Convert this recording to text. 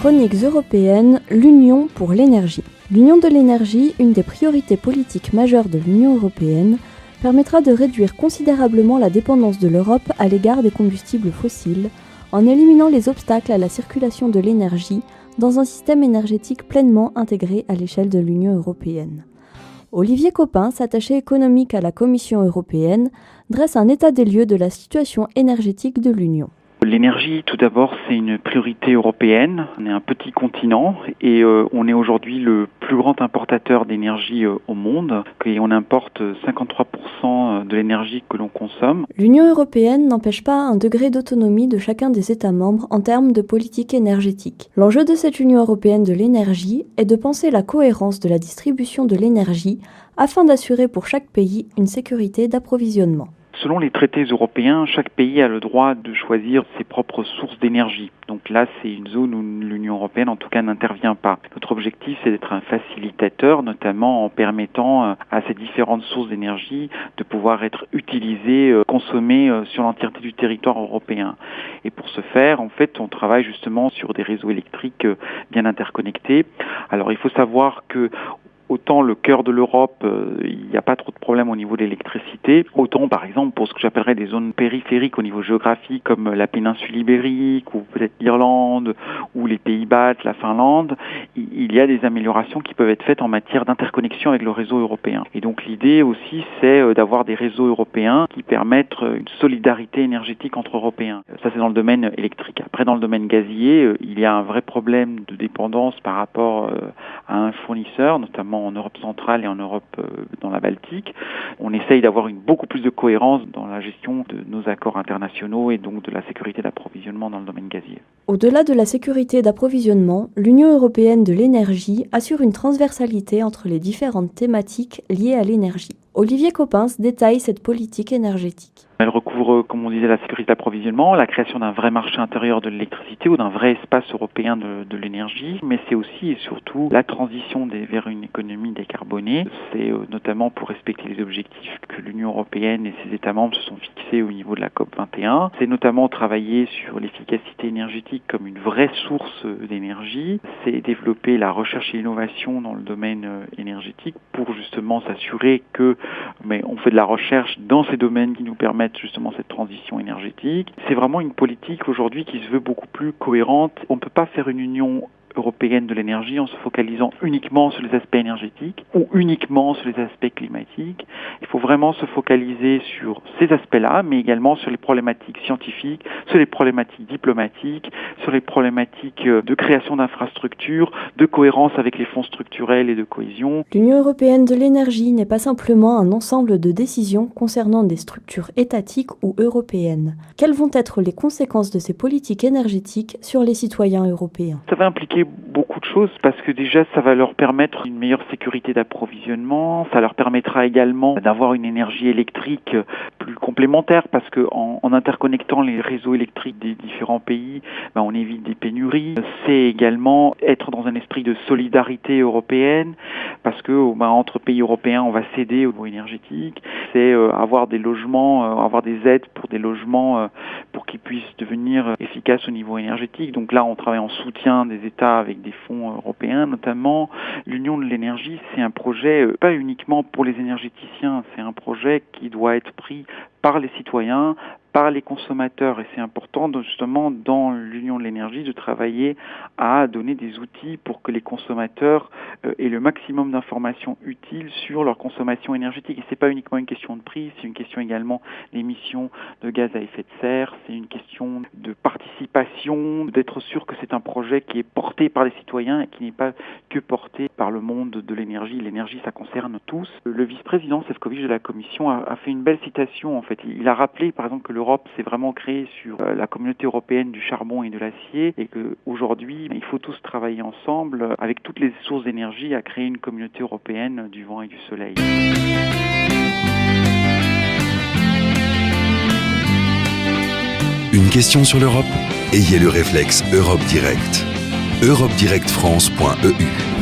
Chroniques européennes, l'Union pour l'énergie. L'Union de l'énergie, une des priorités politiques majeures de l'Union européenne, permettra de réduire considérablement la dépendance de l'Europe à l'égard des combustibles fossiles, en éliminant les obstacles à la circulation de l'énergie dans un système énergétique pleinement intégré à l'échelle de l'Union européenne. Olivier Copin, attaché économique à la Commission européenne, dresse un état des lieux de la situation énergétique de l'Union. L'énergie, tout d'abord, c'est une priorité européenne. On est un petit continent et on est aujourd'hui le plus grand importateur d'énergie au monde. Et on importe 53% de l'énergie que l'on consomme. L'Union européenne n'empêche pas un degré d'autonomie de chacun des États membres en termes de politique énergétique. L'enjeu de cette Union européenne de l'énergie est de penser la cohérence de la distribution de l'énergie afin d'assurer pour chaque pays une sécurité d'approvisionnement. Selon les traités européens, chaque pays a le droit de choisir ses propres sources d'énergie. Donc là, c'est une zone où l'Union européenne, en tout cas, n'intervient pas. Notre objectif, c'est d'être un facilitateur, notamment en permettant à ces différentes sources d'énergie de pouvoir être utilisées, consommées sur l'entièreté du territoire européen. Et pour ce faire, en fait, on travaille justement sur des réseaux électriques bien interconnectés. Alors, il faut savoir que autant le cœur de l'Europe, il n'y a pas trop de problèmes au niveau de l'électricité. Autant, par exemple, pour ce que j'appellerais des zones périphériques au niveau géographique, comme la péninsule ibérique, ou peut-être l'Irlande, ou les Pays-Bas, la Finlande, il y a des améliorations qui peuvent être faites en matière d'interconnexion avec le réseau européen. Et donc l'idée aussi, c'est d'avoir des réseaux européens qui permettent une solidarité énergétique entre Européens. Ça, c'est dans le domaine électrique. Après, dans le domaine gazier, il y a un vrai problème de dépendance par rapport à un fournisseur, notamment en Europe centrale et en Europe dans la Baltique. On essaye d'avoir beaucoup plus de cohérence dans la gestion de nos accords internationaux et donc de la sécurité d'approvisionnement dans le domaine gazier. Au-delà de la sécurité d'approvisionnement, l'Union européenne de l'énergie assure une transversalité entre les différentes thématiques liées à l'énergie. Olivier Copin détaille cette politique énergétique. Elle recouvre, comme on disait, la sécurité d'approvisionnement, la création d'un vrai marché intérieur de l'électricité ou d'un vrai espace européen de l'énergie, mais c'est aussi et surtout la transition vers une économie décarbonée. C'est notamment pour respecter les objectifs que l'Union européenne et ses États membres se sont fixés au niveau de la COP21. C'est notamment travailler sur l'efficacité énergétique comme une vraie source d'énergie. C'est développer la recherche et l'innovation dans le domaine énergétique pour justement s'assurer que on fait de la recherche dans ces domaines qui nous permettent justement cette transition énergétique. C'est vraiment une politique aujourd'hui qui se veut beaucoup plus cohérente. On ne peut pas faire une union européenne de l'énergie en se focalisant uniquement sur les aspects énergétiques ou uniquement sur les aspects climatiques. Il faut vraiment se focaliser sur ces aspects-là, mais également sur les problématiques scientifiques, sur les problématiques diplomatiques, sur les problématiques de création d'infrastructures, de cohérence avec les fonds structurels et de cohésion. L'Union européenne de l'énergie n'est pas simplement un ensemble de décisions concernant des structures étatiques ou européennes. Quelles vont être les conséquences de ces politiques énergétiques sur les citoyens européens ? Ça va impliquer beaucoup de choses parce que déjà ça va leur permettre une meilleure sécurité d'approvisionnement, ça leur permettra également d'avoir une énergie électrique plus complémentaire parce que en interconnectant les réseaux électriques des différents pays, on évite des pénuries. C'est également être dans un esprit de solidarité européenne parce que entre pays européens on va s'aider au niveau énergétique. C'est avoir des logements, avoir des aides pour des logements pour qu'ils puissent devenir efficaces au niveau énergétique. Donc là on travaille en soutien des États avec des fonds européens notamment. L'Union de l'énergie, c'est un projet pas uniquement pour les énergéticiens, c'est un projet qui doit être pris par les citoyens, par les consommateurs. Et c'est important justement dans l'Union de l'énergie de travailler à donner des outils pour que les consommateurs aient le maximum d'informations utiles sur leur consommation énergétique. Et c'est pas uniquement une question de prix, c'est une question également d'émissions de gaz à effet de serre, c'est une question de participation, d'être sûr que c'est un projet qui est porté par les citoyens et qui n'est pas que porté par le monde de l'énergie. L'énergie, ça concerne tous. Le vice-président Šefčovič de la Commission a fait une belle citation en fait. Il a rappelé par exemple que l'Europe s'est vraiment créée sur la communauté européenne du charbon et de l'acier et qu'aujourd'hui, il faut tous travailler ensemble avec toutes les sources d'énergie à créer une communauté européenne du vent et du soleil. Une question sur l'Europe ? Ayez le réflexe Europe Direct. europedirectfrance.eu